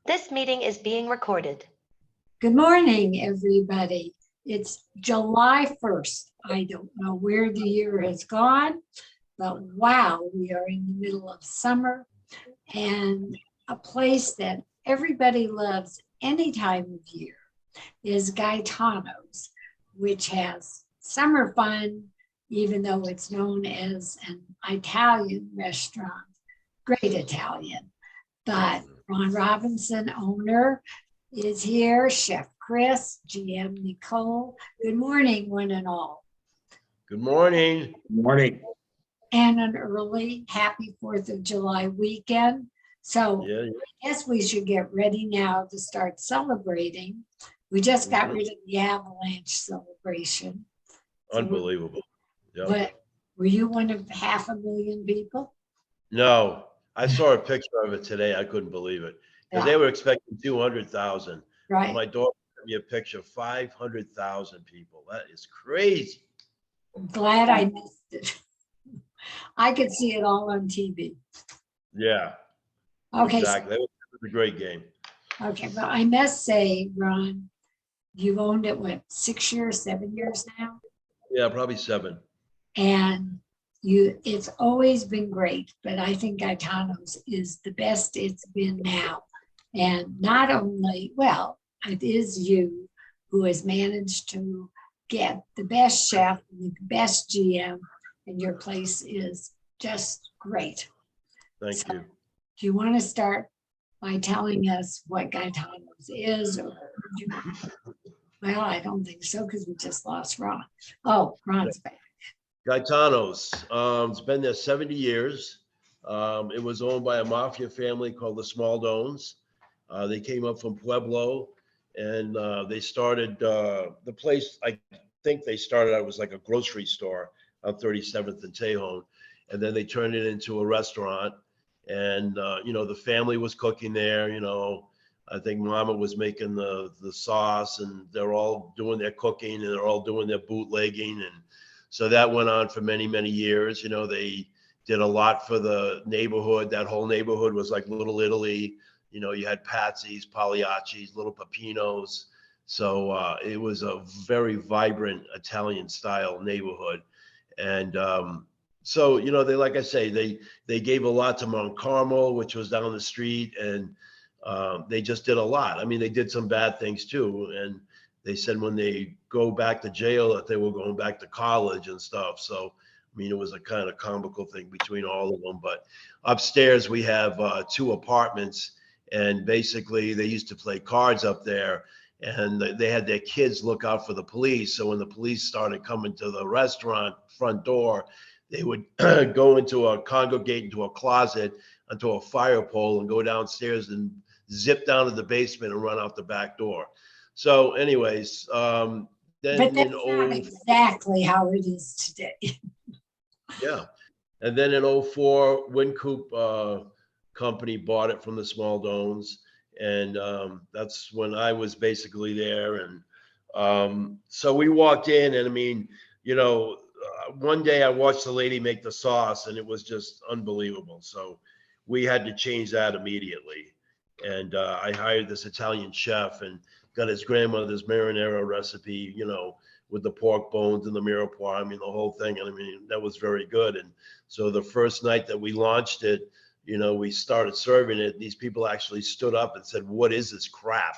This meeting is being recorded. Good morning, everybody. It's July 1st. I don't know where the year has gone, but wow, we are in the middle of summer and a place that everybody loves any time of year is Gaetano's, which has summer fun, even though it's known as an Italian restaurant, great Italian. But Ron Robinson, owner, is here, Chef Chris, GM Nicole. Good morning, one and all. Good morning. Good morning. And an early happy 4th of July weekend. So Yeah, I guess we should get ready now to start celebrating. We just got rid of the avalanche celebration. unbelievable. Yeah. But were you one of 500,000 people? No, I saw a picture of it today. I couldn't believe it because Yeah. they were expecting 200,000. Right. My daughter sent me a picture of 500,000 people. That is crazy. I'm glad I missed it. I could see it all on TV. Yeah, Okay, exactly. That was a great game. okay, but I must say, Ron, you've owned it, what, 6 years, 7 years now? Yeah, probably 7. And it's always been great, but I think Gaetano's is the best it's been now. And not only, well, it is you who has managed to get the best chef, the best GM, and your place is just great. Thank So, you. do you want to start by telling us what Gaetano's is? Well, I don't think so because we just lost Ron. Oh, Ron's back. Gaetano's. It's been there 70 years. It was owned by a mafia family called the Smaldones. They came up from Pueblo and they started the place. I think they started out was like a grocery store on 37th and Tejon. And then they turned it into a restaurant. And, the family was cooking there, I think Mama was making the sauce and they're all doing their cooking and they're all doing their bootlegging. And so that went on for many, many years. They did a lot for the neighborhood. That whole neighborhood was like Little Italy. You had Patsy's, Pagliacci's, Little Pepinos. So it was a very vibrant Italian style neighborhood. And so, they, like I say, they gave a lot to Mount Carmel, which was down the street. And they just did a lot. I mean, they did some bad things too. And they said when they go back to jail that they were going back to college and stuff. So, I mean, it was a kind of comical thing between all of them. But upstairs we have 2 apartments, and basically they used to play cards up there, and they had their kids look out for the police. So when the police started coming to the restaurant front door, they would congregate into a closet, onto a fire pole, and go downstairs and zip down to the basement and run out the back door. So anyways, then But that's not exactly how it is today. yeah. And then in 04, Wincoop company bought it from the Smaldones. And that's when I was basically there. And so we walked in and I mean, one day I watched the lady make the sauce and it was just unbelievable. So we had to change that immediately. And I hired this Italian chef and got his grandmother's marinara recipe, with the pork bones and the mirepoix. I mean, the whole thing. And I mean, that was very good. And so the first night that we launched it, we started serving it. These people actually stood up and said, "What is this crap?"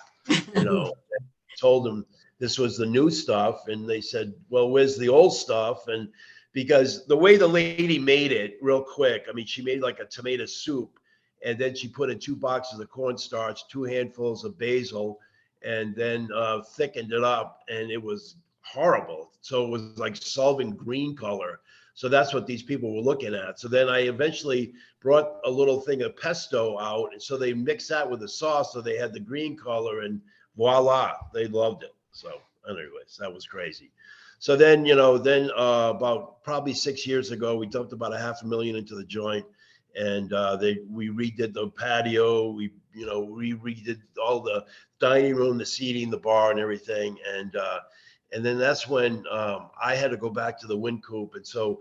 Told them this was the new stuff. And they said, "Well, where's the old stuff?" And because the way the lady made it real quick, I mean, she made like a tomato soup. And then she put in 2 boxes of cornstarch, 2 handfuls of basil, and then thickened it up. And it was horrible. So it was like solving green color. So that's what these people were looking at. So then I eventually brought a little thing of pesto out. And so they mixed that with the sauce. So they had the green color and voila, they loved it. So anyways, that was crazy. So then, about probably 6 years ago, we dumped about $500,000 into the joint. And we redid the patio. We redid all the dining room, the seating, the bar, and everything. And then that's when I had to go back to the Wincoop. And so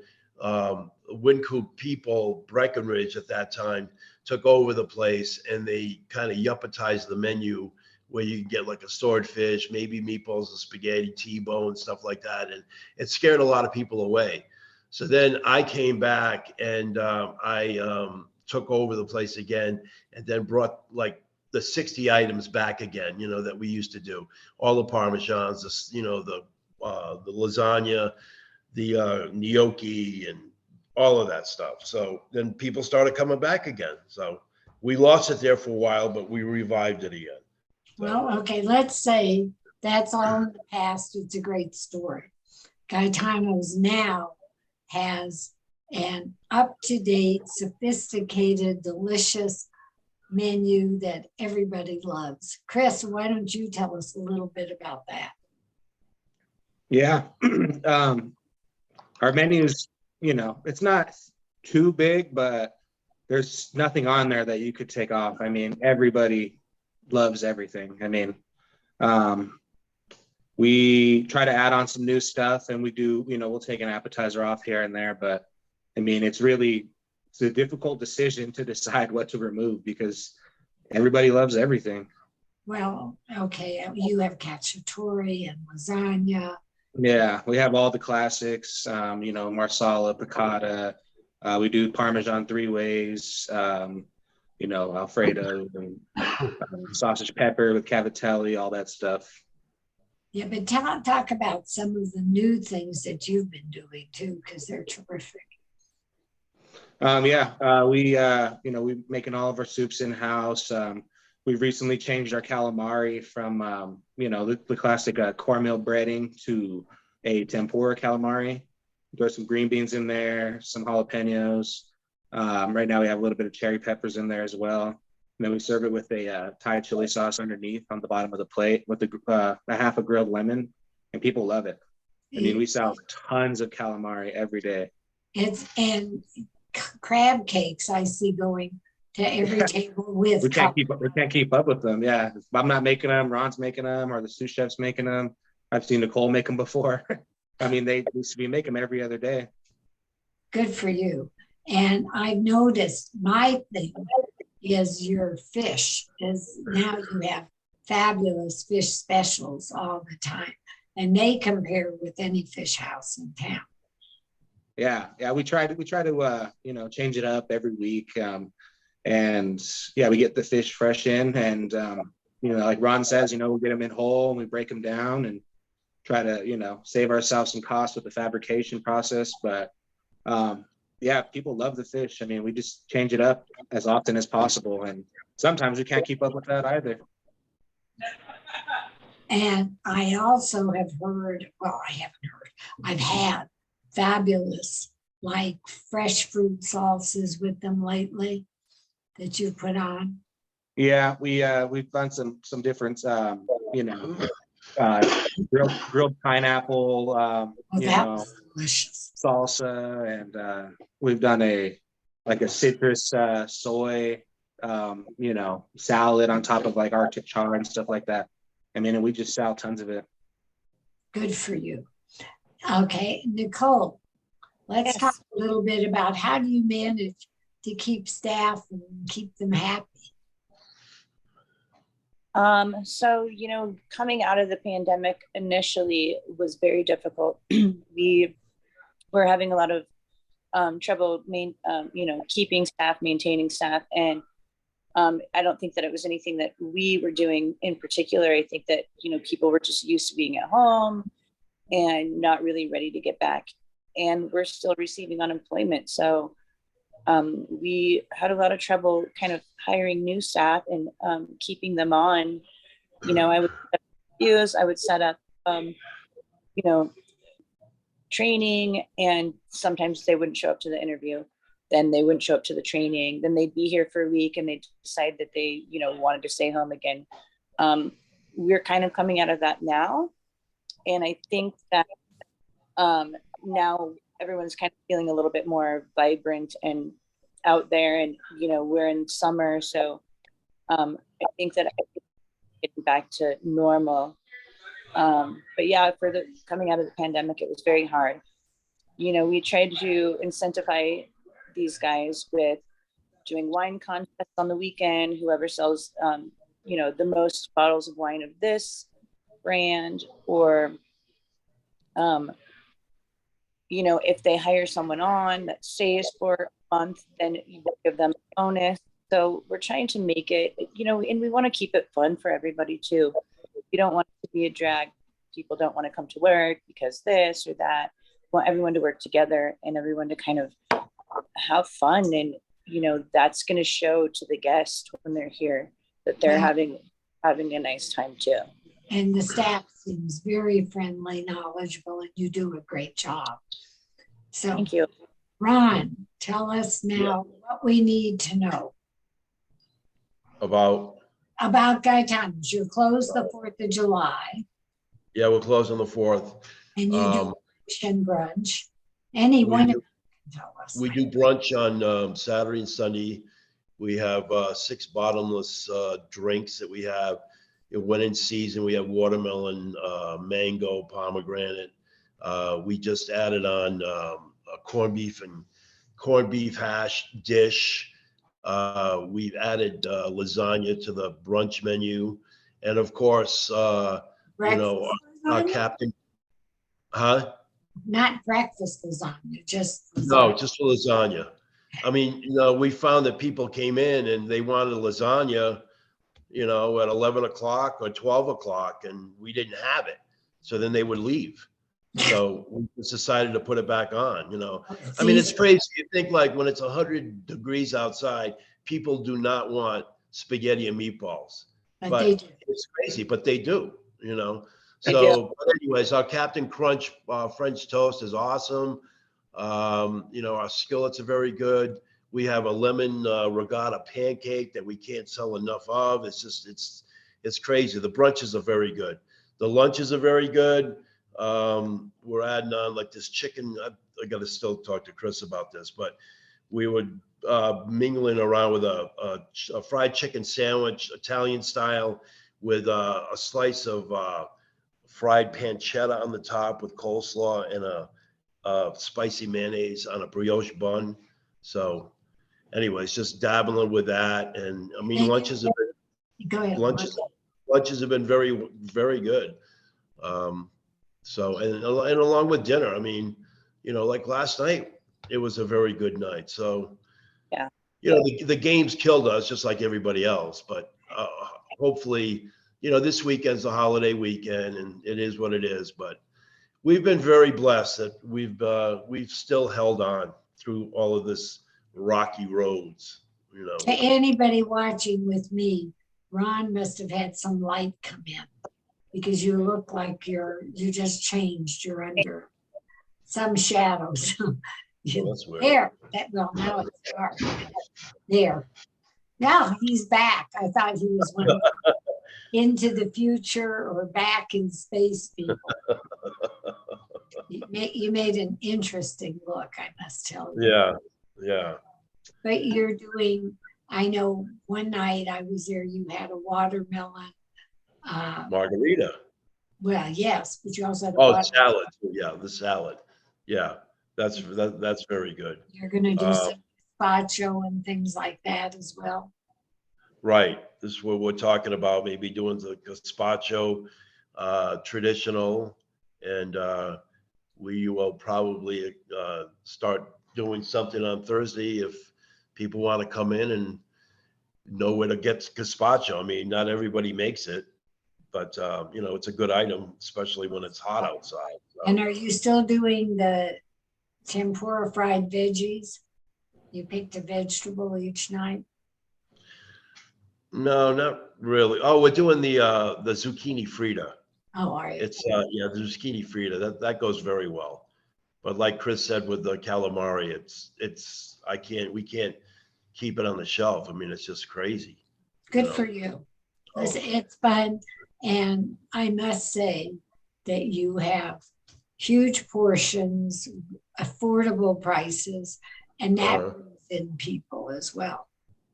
Wincoop people, Breckenridge at that time, took over the place, and they kind of yuppetized the menu where you can get like a swordfish, maybe meatballs and spaghetti, T-bone, stuff like that. And it scared a lot of people away. So then I came back and I took over the place again, and then brought like the 60 items back again, that we used to do. All the Parmesans, the lasagna, the gnocchi, and all of that stuff. So then people started coming back again. So we lost it there for a while, but we revived it again. Well, okay, let's say that's all in the past. It's a great story. Gaetano's now has an up-to-date, sophisticated, delicious menu that everybody loves. Chris, why don't you tell us a little bit about that? Yeah. Our menu's, it's not too big, but there's nothing on there that you could take off. I mean, everybody loves everything. I mean, we try to add on some new stuff, and we do, we'll take an appetizer off here and there, but I mean, it's a difficult decision to decide what to remove because everybody loves everything. Well, okay, you have cacciatore and lasagna. Yeah, we have all the classics, marsala, piccata. We do Parmesan 3 ways, Alfredo and sausage pepper with cavatelli, all that stuff. Yeah, but talk about some of the new things that you've been doing too, because they're terrific. We making all of our soups in house. We've recently changed our calamari from the classic cornmeal breading to a tempura calamari. Throw some green beans in there, some jalapenos. Right now we have a little bit of cherry peppers in there as well. And then we serve it with a Thai chili sauce underneath on the bottom of the plate with a half a grilled lemon, and people love it. I mean, we sell tons of calamari every day. And crab cakes I see going to every table with. We can't keep up with them. Yeah, if I'm not making them, Ron's making them, or the sous chef's making them. I've seen Nicole make them before. I mean, they used to make them every other day. Good for you. And I've noticed my thing is your fish is now you have fabulous fish specials all the time, and they compare with any fish house in town. Yeah, we try to change it up every week. And yeah, we get the fish fresh in, and like Ron says, we get them in whole and we break them down and try to save ourselves some costs with the fabrication process. But people love the fish. I mean, we just change it up as often as possible, and sometimes we can't keep up with that either. And I also have heard, well, I haven't heard, I've had fabulous like fresh fruit salsas with them lately that you put on. Yeah, we've done some different grilled pineapple Delicious salsa, and we've done a citrus soy salad on top of like Arctic char and stuff like that. I mean, and we just sell tons of it. Good for you. Okay, Nicole, let's talk a little bit about how do you manage to keep staff and keep them happy? So, coming out of the pandemic initially was very difficult. We were having a lot of trouble, keeping staff, maintaining staff. And I don't think that it was anything that we were doing in particular. I think that, people were just used to being at home and not really ready to get back. And we're still receiving unemployment. So we had a lot of trouble kind of hiring new staff and keeping them on. I would set up, training, and sometimes they wouldn't show up to the interview. Then they wouldn't show up to the training. Then they'd be here for a week and they'd decide that they, wanted to stay home again. We're kind of coming out of that now. And I think that now everyone's kind of feeling a little bit more vibrant and out there, and we're in summer, so I think that getting back to normal. But yeah, for the coming out of the pandemic, it was very hard. We tried to incentivize these guys with doing wine contests on the weekend. Whoever sells, the most bottles of wine of this brand, or, if they hire someone on that stays for a month, then you give them a bonus. So we're trying to make it, and we want to keep it fun for everybody too. We don't want it to be a drag. People don't want to come to work because this or that. We want everyone to work together and everyone to kind of have fun. And, that's going to show to the guests when they're here that they're having a nice time too. And the staff seems very friendly, knowledgeable, and you do a great job. So, Thank you. Ron, tell us now what we need to know About, Gaetano's. You're closed the 4th of July, yeah, we're closed on the 4th. and you do Um, lunch and brunch. Any we one do- of you can tell us. We do brunch on Saturday and Sunday. We have 6 bottomless drinks that we have. When in season, we have watermelon, mango, pomegranate. We just added on a corned beef hash dish. We've added lasagna to the brunch menu. And of course, Breakfast our lasagna? captain, huh? Not breakfast lasagna, just No, lasagna. just for lasagna. I mean, we found that people came in and they wanted lasagna, at 11 o'clock or 12 o'clock, and we didn't have it. So then they would leave. So we just decided to put it back on, I mean, it's crazy. You think like when it's 100 degrees outside, people do not want spaghetti and meatballs. But they do. It's crazy, but they do, They do. So but anyways, our Captain Crunch French toast is awesome. Our skillets are very good. We have a lemon regatta pancake that we can't sell enough of. It's crazy. The brunches are very good. The lunches are very good. We're adding on like this chicken. I got to still talk to Chris about this, but we would mingling around with a fried chicken sandwich, Italian style, with a slice of fried pancetta on the top with coleslaw and a spicy mayonnaise on a brioche bun. So anyways, just dabbling with that. And I mean, lunches have Go ahead. been very, very good. So, and along with dinner, I mean, like last night, it was a very good night. So, Yeah. The games killed us just like everybody else, but hopefully, this weekend's a holiday weekend and it is what it is, but we've been very blessed that we've still held on through all of this rocky roads, To anybody watching with me, Ron must have had some light come in because you look like you just changed. You're under some shadows. that's weird. There, now it's dark. There. Now he's back. I thought he was one of the into the future or back in space people. You made an interesting look, I must tell you. Yeah. But you're doing, I know one night I was there, you had a watermelon. Margarita. Well, yes, but you also had a Oh, watermelon. salad. Yeah, the salad. Yeah, that's very good. You're going to do some gazpacho and things like that as well. Right. This is what we're talking about, maybe doing the gazpacho traditional, and we will probably start doing something on Thursday if people want to come in and know where to get gazpacho. I mean, not everybody makes it, but it's a good item, especially when it's hot outside. So. And are you still doing the tempura fried veggies? You picked a vegetable each night? No, not really. Oh, we're doing the zucchini frita. Oh, are you? It's the zucchini frita that goes very well. But like Chris said with the calamari, we can't keep it on the shelf. I mean, it's just crazy. Good for you. It's fun. And I must say that you have huge portions, affordable prices, and that brings in people as well.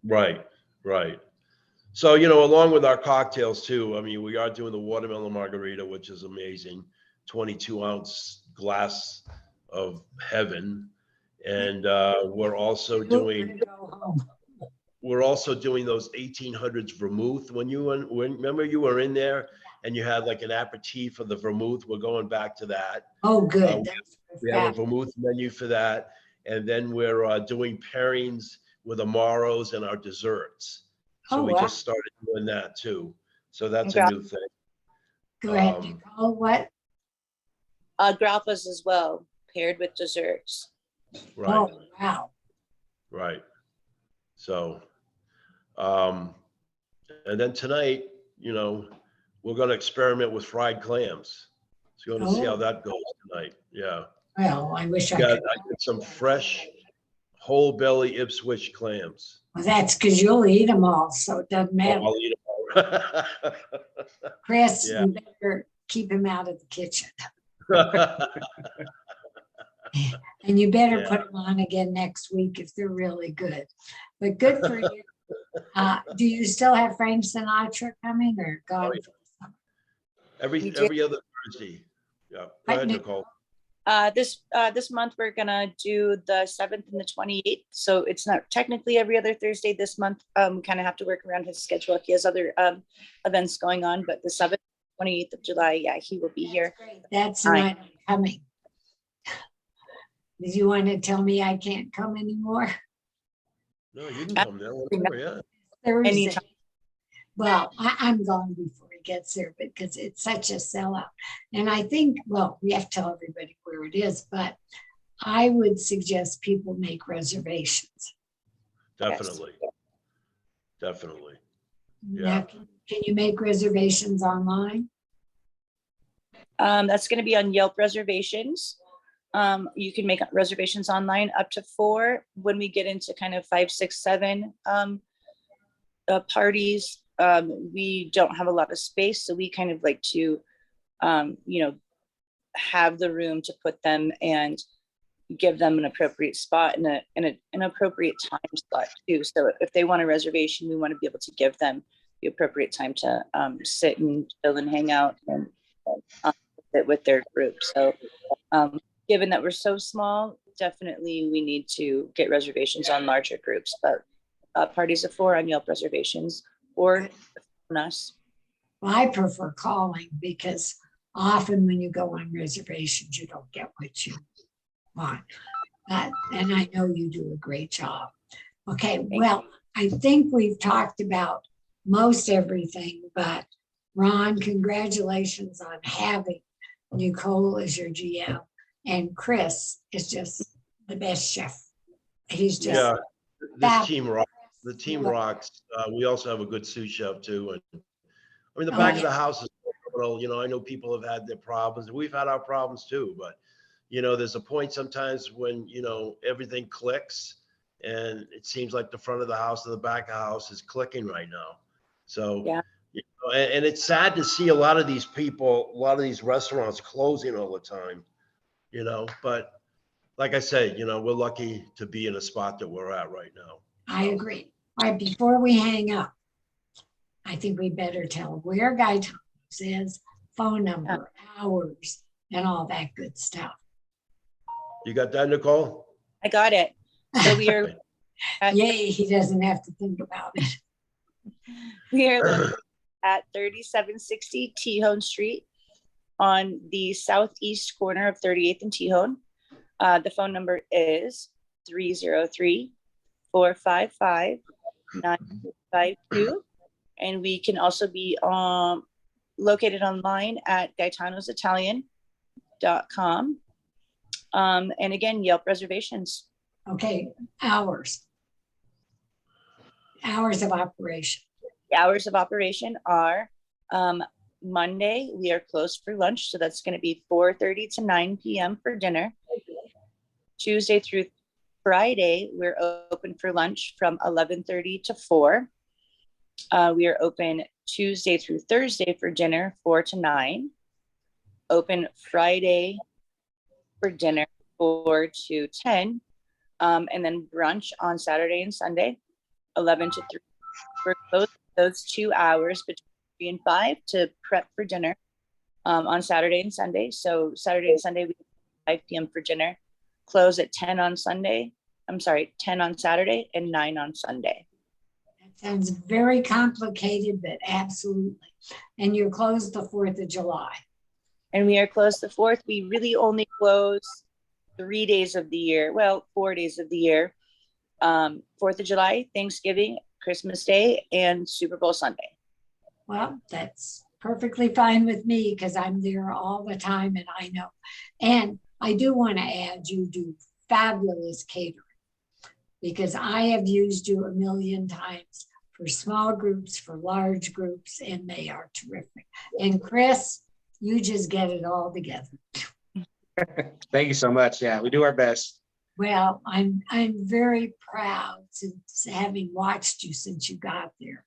Right. So, along with our cocktails too, I mean, we are doing the watermelon margarita, which is amazing, 22-ounce glass of heaven. And we're also doing, Go home. we're also doing those 1800s vermouth. Remember you were in there and you had like an aperitif for the vermouth. We're going back to that. Oh, good. Uh, We have a vermouth menu for that. And then we're doing pairings with Amaros and our desserts. So Oh, we wow. just started doing that too. So that's a new thing. Go ahead, Um, Nicole. What? Grappas as well, paired with desserts. Right, Oh, wow. right. So, and then tonight, we're going to experiment with fried clams. So we're going to see how Oh. that goes tonight. Yeah. Well, I wish I I could. got some fresh whole belly Ipswich clams. Well, that's because you'll eat them all, so it doesn't matter. I'll eat them all. Chris, Yeah. you better keep him out of the kitchen. And you better Yeah. put them on again next week if they're really good. But good for you. Do you still have Frank Sinatra coming or gone? Oh, yeah. For the summer? Every do. other Thursday. Yeah. Go ahead, Nicole. This month we're gonna do the 7th and the 28th. So it's not technically every other Thursday this month. We kind of have to work around his schedule if he has other events going on. But the 7th, 28th of July, yeah, he will be here. That's the night I'm coming. Did you want to tell me I can't come anymore? No, you can come there whenever, yeah. Thursday. Anytime. Well, I'm going before he gets there because it's such a sellout. And I think, well, we have to tell everybody where it is, but I would suggest people make reservations. Definitely. Definitely. Now, can you make reservations online? That's going to be on Yelp reservations. You can make reservations online up to 4. When we get into kind of 5, 6, 7 parties, we don't have a lot of space, so we kind of like to have the room to put them and give them an appropriate spot and an appropriate time slot too. So if they want a reservation, we want to be able to give them the appropriate time to sit and chill and hang out and sit with their group. So given that we're so small, definitely we need to get reservations on larger groups, but parties of 4 on Yelp reservations or on us. Well, I prefer calling because often when you go on reservations, you don't get what you want. And I know you do a great job. Okay, well, I think we've talked about most everything, but Ron, congratulations on having Nicole as your GM, and Chris is just the best chef. He's just Yeah, fabulous. this team rocks. The team rocks. We also have a good sous chef too. And I mean, the Oh, back of yeah. the house is phenomenal. I know people have had their problems and we've had our problems too, but there's a point sometimes when, everything clicks and it seems like the front of the house and the back of the house is clicking right now. So, Yeah. And it's sad to see a lot of these people, a lot of these restaurants closing all the time, but like I said, we're lucky to be in a spot that we're at right now. I agree. All right, before we hang up, I think we better tell where Gaetano is, phone number, hours, and all that good stuff. You got that, Nicole? I got it. So we are Yay, he doesn't have to think about it. we are located at 3760 Tejon Street on the southeast corner of 38th and Tejon. The phone number is 303-455-952. And we can also be located online at gaetanositalian.com. And again, Yelp reservations. Okay, hours. Hours of operation. The hours of operation are Monday, we are closed for lunch. So that's going to be 4:30 to 9 p.m. for dinner. Tuesday through Friday, we're open for lunch from 11:30 to 4. We are open Tuesday through Thursday for dinner, 4 to 9. Open Friday for dinner, 4 to 10. And then brunch on Saturday and Sunday, 11 to 3. We're closed those 2 hours between 3 and 5 to prep for dinner on Saturday and Sunday. So Saturday and Sunday, we 5 p.m. for dinner. Close at 10 on Sunday. 10 on Saturday and 9 on Sunday. Sounds very complicated, but absolutely. And you're closed the 4th of July. And we are closed the 4th. We really only close 3 days of the year. Well, 4 days of the year. 4th of July, Thanksgiving, Christmas Day, and Super Bowl Sunday. Well, that's perfectly fine with me because I'm there all the time and I know. And I do want to add, you do fabulous catering because I have used you a million times for small groups, for large groups, and they are terrific. And Chris, you just get it all together. Thank you so much. Yeah, we do our best. Well, I'm very proud since having watched you since you got there,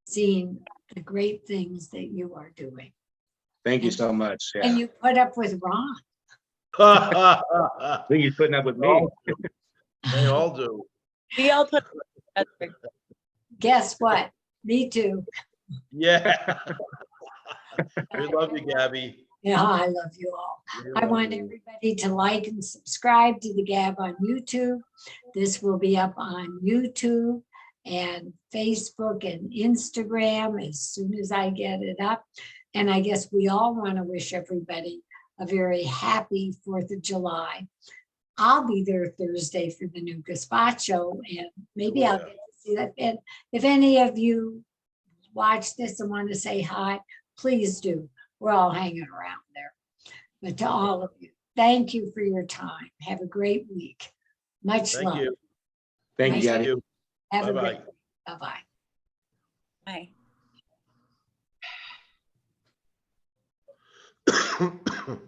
seeing the great things that you are doing. Thank you so much. And Yeah. you put up with Ron. I think he's putting up with me. They all do. We all put together. Guess what? Me too. Yeah. We love you, Gabby. Yeah, I love you all. We I love want you. everybody to like and subscribe to the Gabb on YouTube. This will be up on YouTube and Facebook and Instagram as soon as I get it up. And I guess we all want to wish everybody a very happy 4th of July. I'll be there Thursday for the new gazpacho, and maybe I'll get to see that. And if any of you watch this and want to say hi, please do. We're all hanging around there. But to all of you, thank you for your time. Have a great week. Much Thank love. you. Thank you, Thank Gabby. you. Have a Bye-bye. great. Bye-bye. Bye. Bye.